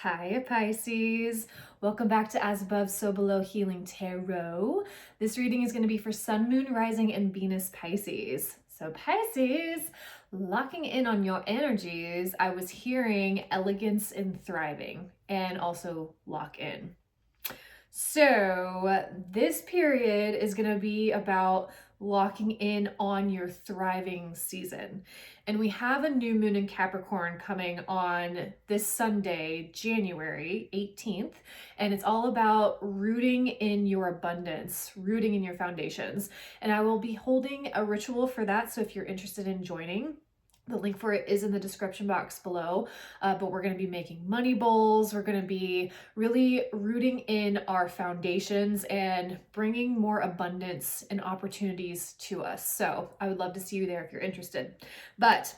Hi, Pisces. Welcome back to As Above, So Below Healing Tarot. This reading is going to be for Sun, Moon, Rising, and Venus Pisces. So Pisces, locking in on your energies, I was hearing elegance and thriving, and also lock in. So this period is going to be about locking in on your thriving season. And we have a new moon in Capricorn coming on this Sunday, January 18th. And it's all about rooting in your abundance, rooting in your foundations. And I will be holding a ritual for that. So if you're interested in joining, the link for it is in the description box below, but we're going to be making money bowls. We're going to be really rooting in our foundations and bringing more abundance and opportunities to us. So I would love to see you there if you're interested. But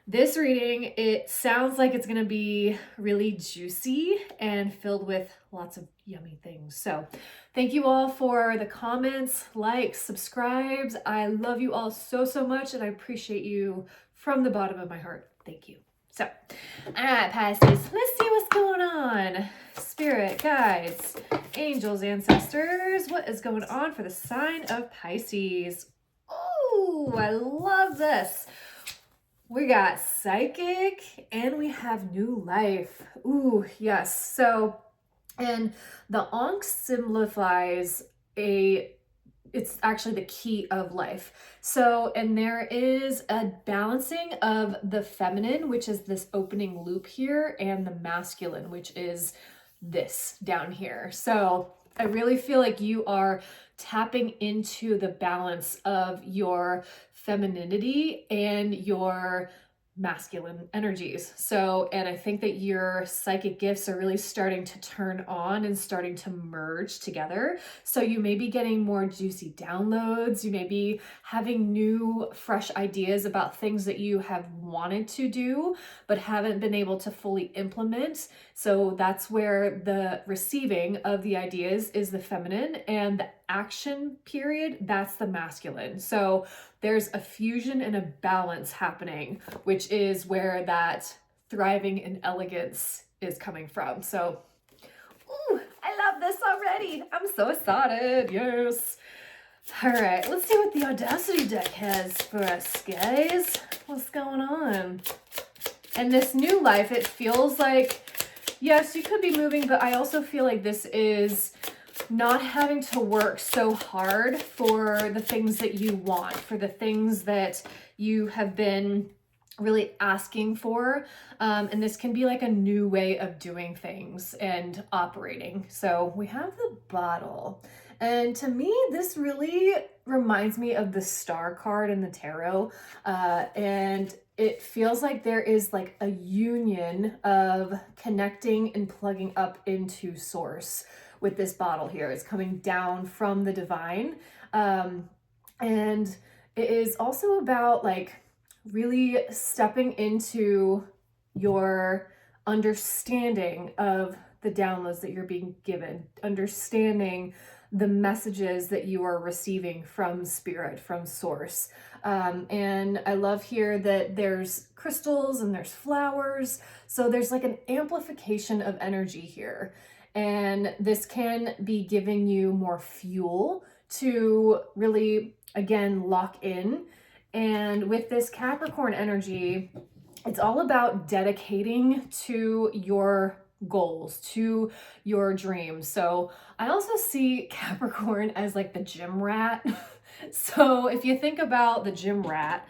this reading, it sounds like it's going to be really juicy and filled with lots of yummy things. So thank you all for the comments, likes, subscribes. I love you all so, so much, and I appreciate you from the bottom of my heart. Thank you. So, all right, Pisces, let's see what's going on. Spirit, guides, angels, ancestors, what is going on for the sign of Pisces? Oh, I love this. We got psychic and we have new life. Ooh, yes. So, and the Ankh signifies it's actually the key of life. So, and there is a balancing of the feminine, which is this opening loop here, and the masculine, which is this down here. So I really feel like you are tapping into the balance of your femininity and your masculine energies. So, and I think that your psychic gifts are really starting to turn on and starting to merge together. So you may be getting more juicy downloads. You may be having new, fresh ideas about things that you have wanted to do, but haven't been able to fully implement. So that's where the receiving of the ideas is the feminine, and the action period, that's the masculine. So there's a fusion and a balance happening, which is where that thriving and elegance is coming from. So, ooh, I love this already. I'm so excited. Yes. All right, let's see what the Audacity deck has for us, guys. What's going on? And this new life, it feels like, yes, you could be moving, but I also feel like this is not having to work so hard for the things that you want, for the things that you have been really asking for. And this can be like a new way of doing things and operating. So we have the bottle. And to me, this really reminds me of the star card in the tarot. And it feels like there is like a union of connecting and plugging up into source with this bottle here. It's coming down from the divine. And it is also about like really stepping into your understanding of the downloads that you're being given, understanding the messages that you are receiving from spirit, from source. And I love here that there's crystals and there's flowers. So there's like an amplification of energy here. And this can be giving you more fuel to really, again, lock in. And with this Capricorn energy, it's all about dedicating to your goals, to your dreams. So I also see Capricorn as like the gym rat. So if you think about the gym rat,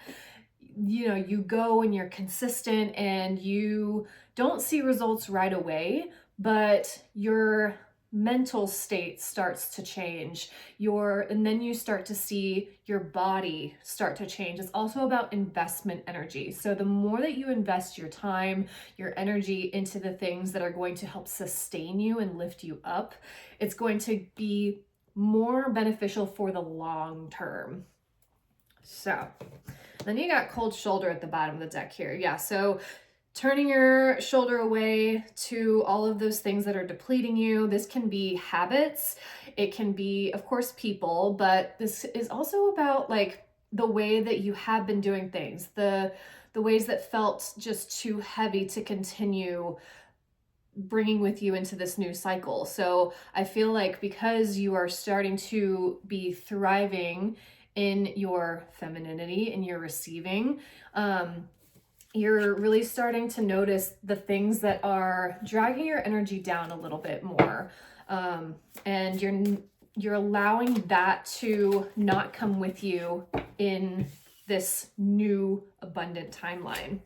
you know, you go and you're consistent and you don't see results right away, but your mental state starts to change, and then you start to see your body start to change. It's also about investment energy. So the more that you invest your time, your energy into the things that are going to help sustain you and lift you up, it's going to be more beneficial for the long term. So then you got cold shoulder at the bottom of the deck here. Yeah, so turning your shoulder away to all of those things that are depleting you. This can be habits. It can be, of course, people, but this is also about like the way that you have been doing things, the ways that felt just too heavy to continue bringing with you into this new cycle. So I feel like because you are starting to be thriving in your femininity and your receiving, you're really starting to notice the things that are dragging your energy down a little bit more. And you're allowing that to not come with you in this new abundant timeline.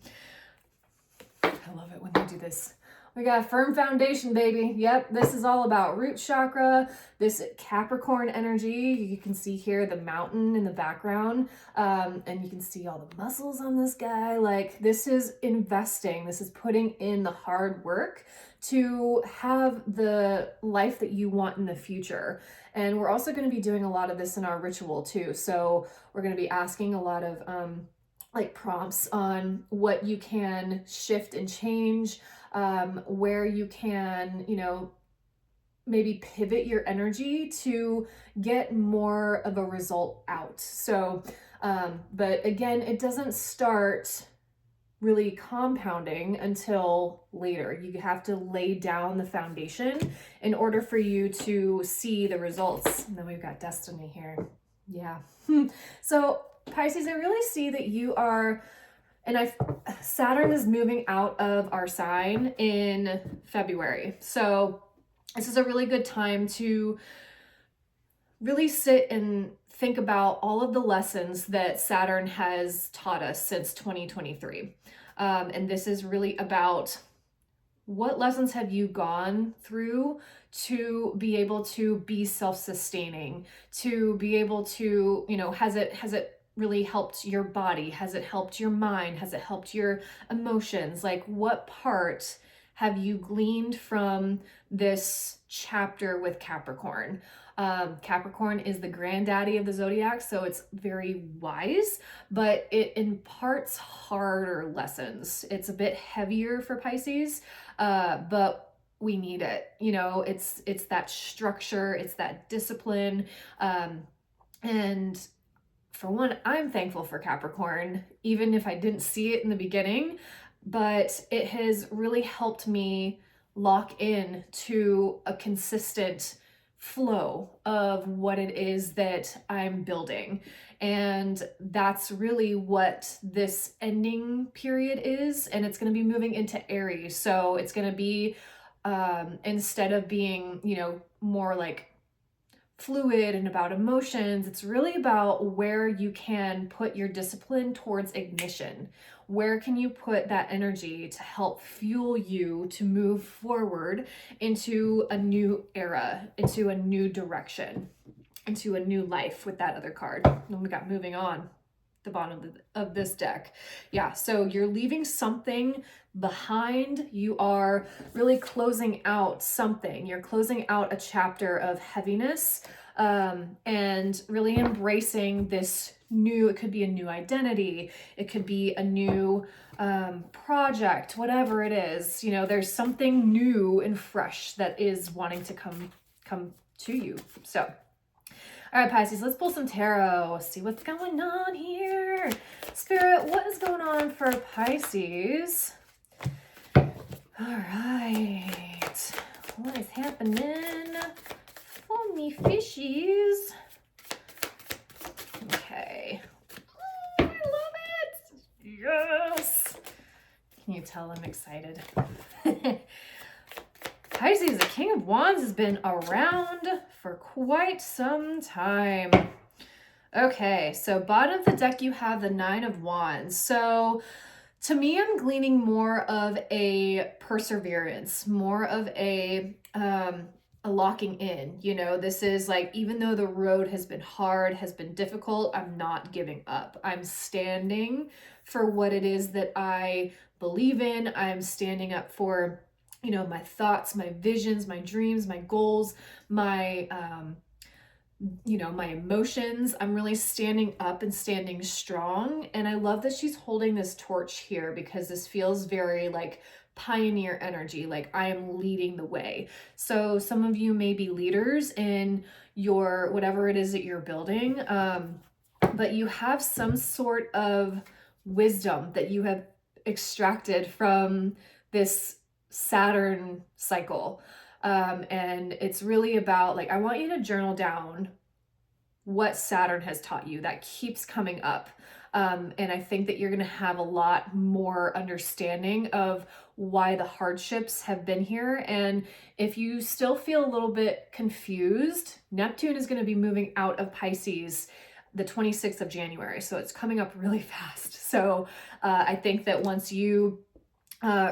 I love it when they do this. We got a firm foundation, baby. Yep, this is all about root chakra, this Capricorn energy. You can see here the mountain in the background, and you can see all the muscles on this guy. Like, this is investing. This is putting in the hard work to have the life that you want in the future. And we're also going to be doing a lot of this in our ritual too. So we're going to be asking a lot of like prompts on what you can shift and change, where you can, you know, maybe pivot your energy to get more of a result out. So, but again, it doesn't start really compounding until later. You have to lay down the foundation in order for you to see the results. And then we've got Destiny here. Yeah. So Pisces, I really see that you are, and Saturn is moving out of our sign in February. So this is a really good time to really sit and think about all of the lessons that Saturn has taught us since 2023. And this is really about what lessons have you gone through to be able to be self-sustaining, to be able to, you know, has it really helped your body? Has it helped your mind? Has it helped your emotions? Like, what part have you gleaned from this chapter with Capricorn? Capricorn is the granddaddy of the zodiac, so it's very wise, but it imparts harder lessons. It's a bit heavier for Pisces, but we need it. You know, it's that structure, it's that discipline, and for one, I'm thankful for Capricorn, even if I didn't see it in the beginning, but it has really helped me lock in to a consistent flow of what it is that I'm building. And that's really what this ending period is. And it's going to be moving into Aries. So it's going to be, instead of being, you know, more like fluid and about emotions, it's really about where you can put your discipline towards ignition. Where can you put that energy to help fuel you to move forward into a new era, into a new direction, into a new life with that other card. And we got moving on the bottom of this deck. Yeah, so you're leaving something behind. You are really closing out something. You're closing out a chapter of heaviness, and really embracing this new, it could be a new identity, it could be a new project, whatever it is. You know, there's something new and fresh that is wanting to come to you. So all right, Pisces, let's pull some tarot, see what's going on here. Spirit, what is going on for Pisces? All right, what is happening for me fishies? Okay. Oh, I love it. Yes. Can you tell I'm excited? Pisces, the King of Wands has been around for quite some time. Okay, so bottom of the deck, you have the Nine of Wands. So to me, I'm gleaning more of a perseverance, more of a locking in. You know, this is like, even though the road has been hard, has been difficult, I'm not giving up. I'm standing for what it is that I believe in. I'm standing up for, you know, my thoughts, my visions, my dreams, my goals, my, you know, my emotions. I'm really standing up and standing strong. And I love that she's holding this torch here, because this feels very like pioneer energy, like I am leading the way. So some of you may be leaders in your, whatever it is that you're building, but you have some sort of wisdom that you have extracted from this Saturn cycle. And it's really about like, I want you to journal down what Saturn has taught you. That keeps coming up. And I think that you're going to have a lot more understanding of why the hardships have been here. And if you still feel a little bit confused, Neptune is going to be moving out of Pisces the 26th of January. So it's coming up really fast. So I think that once you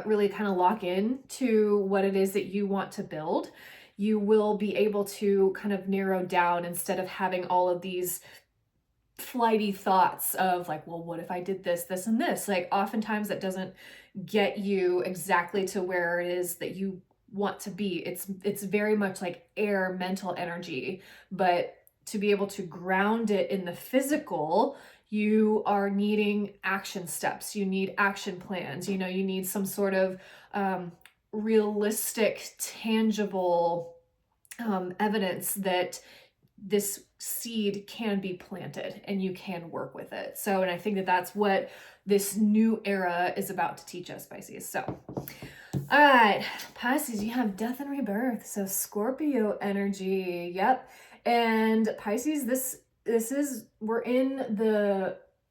really kind of lock in to what it is that you want to build, you will be able to kind of narrow down instead of having all of these flighty thoughts of like, well, what if I did this, this, and this? Like oftentimes that doesn't get you exactly to where it is that you want to be. It's very much like air mental energy, but to be able to ground it in the physical, you are needing action steps. You need action plans. You know, you need some sort of realistic, tangible evidence that this seed can be planted and you can work with it. So, and I think that that's what this new era is about to teach us, Pisces. So, all right, Pisces, you have death and rebirth. So Scorpio energy. Yep. And Pisces, this is, we're in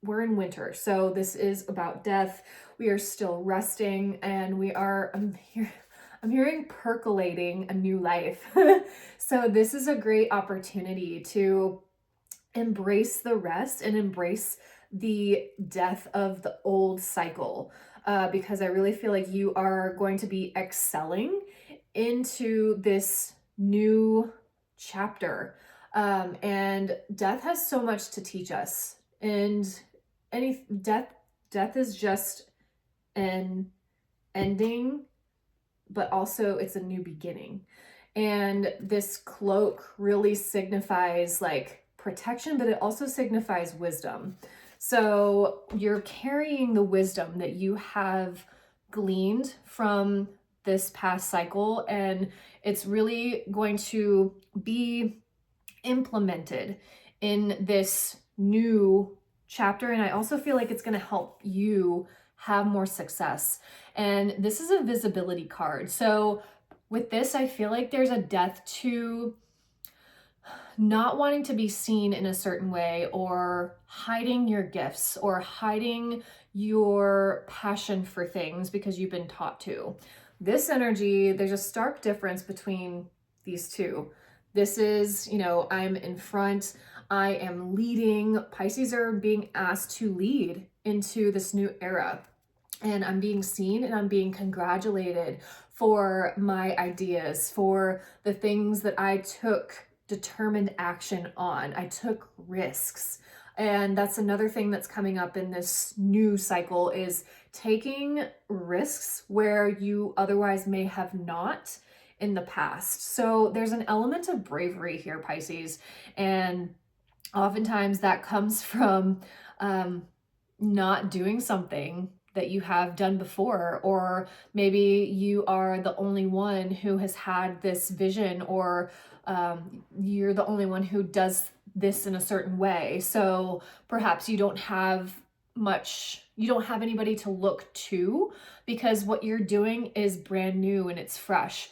winter. So this is about death. We are still resting and we are, I'm hearing percolating a new life. So this is a great opportunity to embrace the rest and embrace the death of the old cycle, because I really feel like you are going to be excelling into this new chapter. And death has so much to teach us. And death is just an ending, but also it's a new beginning. And this cloak really signifies like protection, but it also signifies wisdom. So you're carrying the wisdom that you have gleaned from this past cycle, and it's really going to be implemented in this new chapter. And I also feel like it's going to help you have more success. And this is a visibility card. So with this, I feel like there's a death to not wanting to be seen in a certain way, or hiding your gifts, or hiding your passion for things because you've been taught to. This energy, there's a stark difference between these two. This is, you know, I'm in front, I am leading. Pisces are being asked to lead into this new era. And I'm being seen and I'm being congratulated for my ideas, for the things that I took determined action on. I took risks. And that's another thing that's coming up in this new cycle, is taking risks where you otherwise may have not in the past. So there's an element of bravery here, Pisces. And oftentimes that comes from not doing something that you have done before, or maybe you are the only one who has had this vision, or you're the only one who does this in a certain way. So perhaps you don't have anybody to look to because what you're doing is brand new and it's fresh.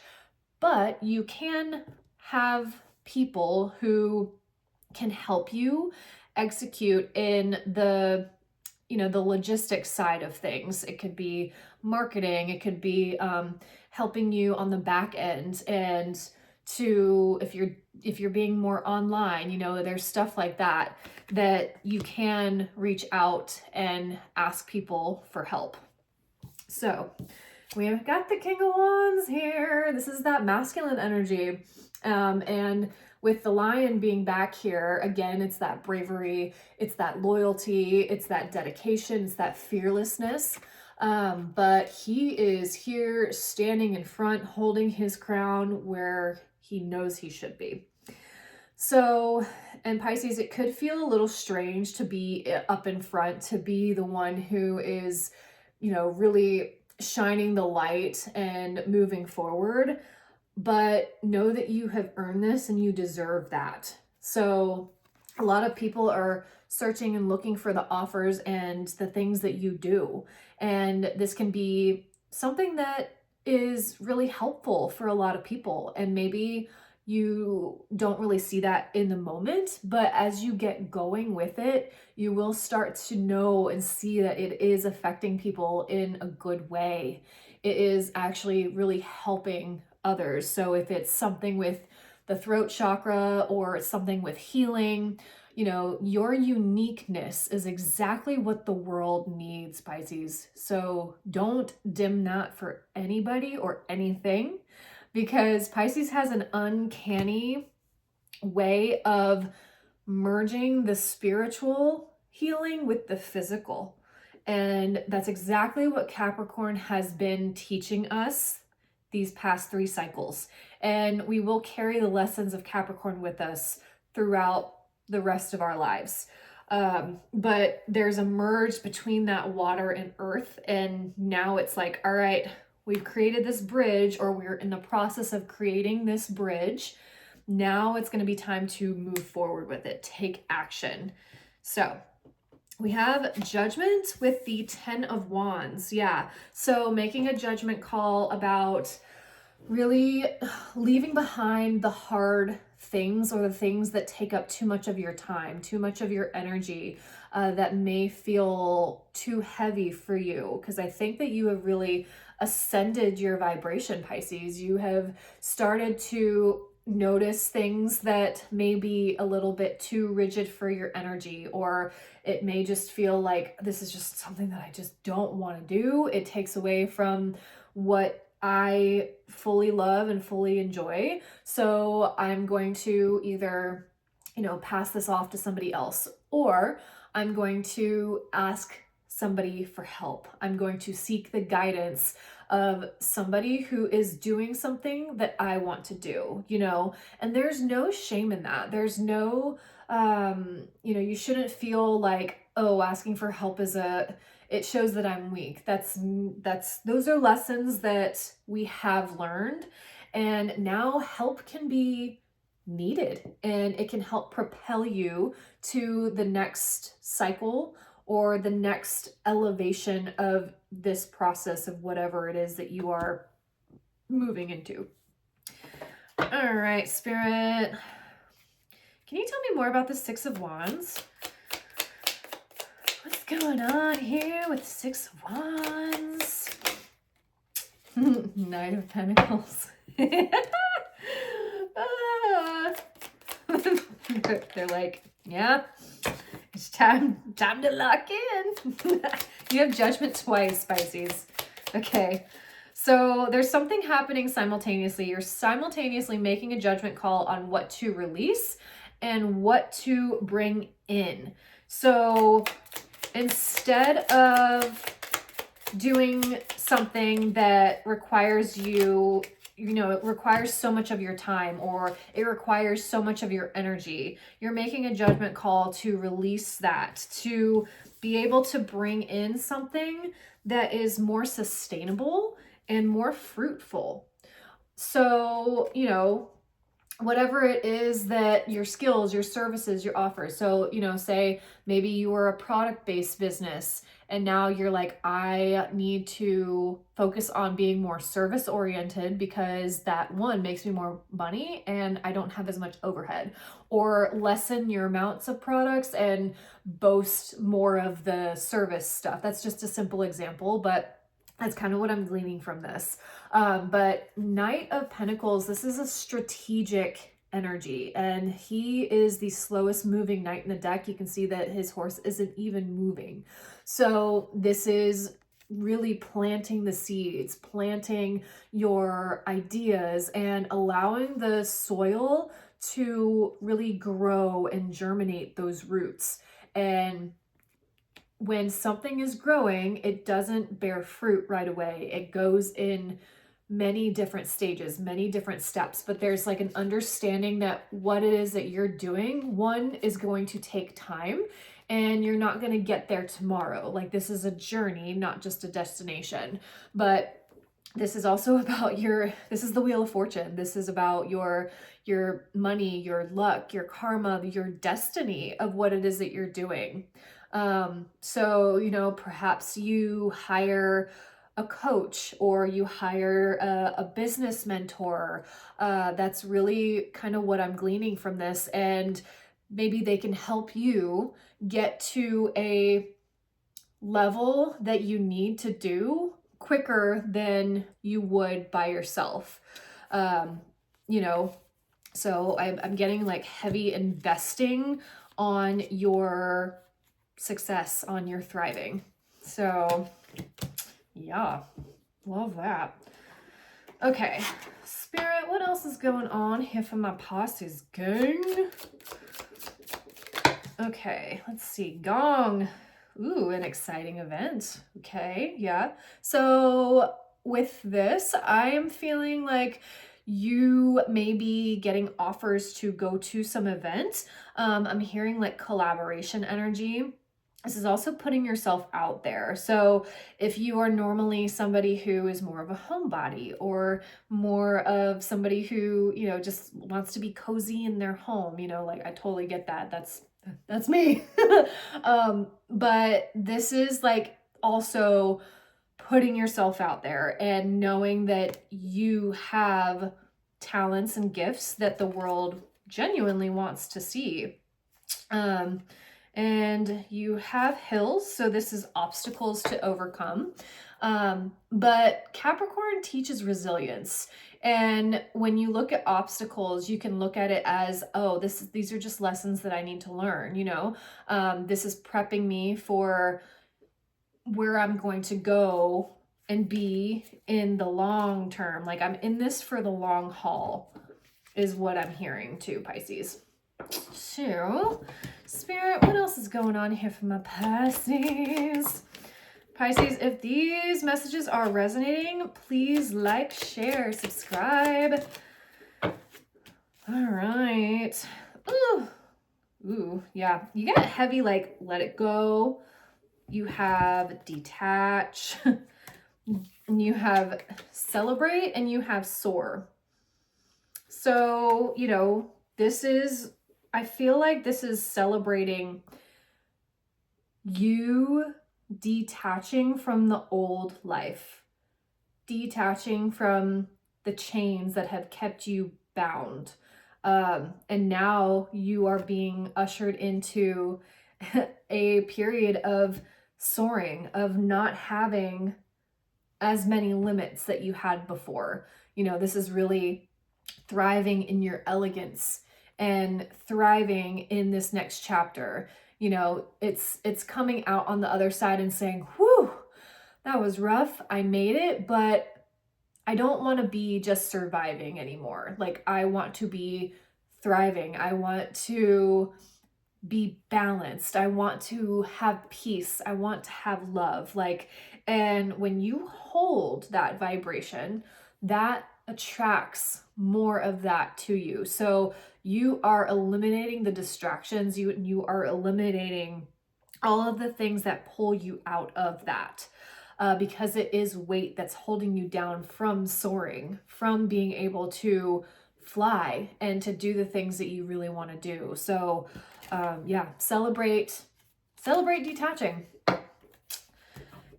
But you can have people who can help you execute in the logistics side of things. It could be marketing, it could be helping you on the back end, and if you're being more online, there's stuff like that you can reach out and ask people for help. So we have got the King of Wands here. This is that masculine energy. And with the Lion being back here, again, it's that bravery, it's that loyalty, it's that dedication, it's that fearlessness. But he is here standing in front, holding his crown where he knows he should be. So, and Pisces, it could feel a little strange to be up in front, to be the one who is, really shining the light and moving forward. But know that you have earned this and you deserve that. So a lot of people are searching and looking for the offers and the things that you do. And this can be something that is really helpful for a lot of people. And maybe you don't really see that in the moment, but as you get going with it, you will start to know and see that it is affecting people in a good way. It is actually really helping others. So if it's something with the throat chakra or it's something with healing, you know, your uniqueness is exactly what the world needs, Pisces. So don't dim that for anybody or anything, because Pisces has an uncanny way of merging the spiritual healing with the physical. And that's exactly what Capricorn has been teaching us these past 3 cycles. And we will carry the lessons of Capricorn with us throughout the rest of our lives. But there's a merge between that water and earth. And now it's like, all right, we've created this bridge, or we're in the process of creating this bridge. Now it's going to be time to move forward with it, take action. So we have judgment with the 10 of Wands. Yeah. So making a judgment call about really leaving behind the hard things, or the things that take up too much of your time, too much of your energy, that may feel too heavy for you. Because I think that you have really ascended your vibration, Pisces. You have started to notice things that may be a little bit too rigid for your energy, or it may just feel like this is just something that I just don't want to do. It takes away from what I fully love and fully enjoy. So I'm going to either, you know, pass this off to somebody else, or I'm going to ask somebody for help. I'm going to seek the guidance of somebody who is doing something that I want to do, you know, and there's no shame in that. There's no, you know, you shouldn't feel like, oh, asking for help is it shows that I'm weak. Those are lessons that we have learned, and now help can be needed, and it can help propel you to the next cycle or the next elevation of this process of whatever it is that you are moving into. All right, Spirit, can you tell me more about the 6 of Wands? What's going on here with 6 of Wands? Knight of Pentacles. They're like, yeah, it's time to lock in. You have judgment twice, Pisces. Okay, so there's something happening simultaneously. You're simultaneously making a judgment call on what to release and what to bring in. So instead of doing something that requires you, you know, it requires so much of your time, or it requires so much of your energy, you're making a judgment call to release that, to be able to bring in something that is more sustainable and more fruitful. So, you know, whatever it is that your skills, your services, your offers. So, you know, say maybe you were a product-based business and now you're like, I need to focus on being more service-oriented because that, one, makes me more money and I don't have as much overhead. Or lessen your amounts of products and boast more of the service stuff. That's just a simple example, but that's kind of what I'm gleaning from this. But Knight of Pentacles, this is a strategic energy, and he is the slowest moving knight in the deck. You can see that his horse isn't even moving. So this is really planting the seeds, planting your ideas, and allowing the soil to really grow and germinate those roots. And when something is growing, it doesn't bear fruit right away. It goes in many different stages, many different steps, but there's like an understanding that what it is that you're doing, one, is going to take time, and you're not going to get there tomorrow. Like, this is a journey, not just a destination. But this is also about this is the Wheel of Fortune. This is about your money, your luck, your karma, your destiny of what it is that you're doing. So, you know, perhaps you hire a coach or you hire a business mentor. That's really kind of what I'm gleaning from this. And maybe they can help you get to a level that you need to do quicker than you would by yourself. You know, so I'm getting like heavy investing on your success, on your thriving. So yeah, love that. Okay, Spirit, what else is going on here for my Pisces gang? Okay, let's see. Gong. Ooh, an exciting event. Okay, yeah. So with this, I am feeling like you may be getting offers to go to some event. I'm hearing like collaboration energy. This is also putting yourself out there. So if you are normally somebody who is more of a homebody or more of somebody who, you know, just wants to be cozy in their home, you know, like I totally get that. That's me. But this is like also putting yourself out there and knowing that you have talents and gifts that the world genuinely wants to see. And you have hills, so this is obstacles to overcome. But Capricorn teaches resilience. And when you look at obstacles, you can look at it as, oh, these are just lessons that I need to learn, you know? This is prepping me for where I'm going to go and be in the long term. Like I'm in this for the long haul is what I'm hearing too, Pisces. So, Spirit, what else is going on here for my Pisces? Pisces, if these messages are resonating, please like, share, subscribe. All right. Ooh, yeah. You get heavy, like, let it go. You have detach. And you have celebrate, and you have soar. So, you know, I feel like this is celebrating you detaching from the old life, detaching from the chains that have kept you bound. And now you are being ushered into a period of soaring, of not having as many limits that you had before. You know, this is really thriving in your elegance and thriving in this next chapter. You know, it's coming out on the other side and saying, whew, that was rough. I made it, but I don't want to be just surviving anymore. Like I want to be thriving. I want to be balanced. I want to have peace. I want to have love. And when you hold that vibration, that attracts more of that to you. So you are eliminating the distractions. You are eliminating all of the things that pull you out of that. Because it is weight that's holding you down from soaring, from being able to fly and to do the things that you really want to do. So yeah, celebrate detaching.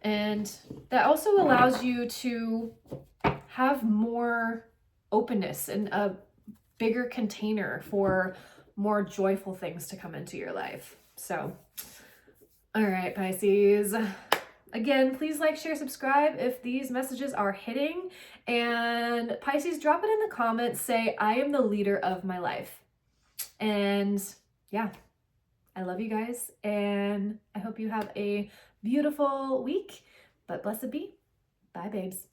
And that also allows you to have more openness and a bigger container for more joyful things to come into your life. So, all right, Pisces. Again, please like, share, subscribe if these messages are hitting. And Pisces, drop it in the comments. Say, I am the leader of my life. And yeah, I love you guys. And I hope you have a beautiful week. But blessed be. Bye, babes.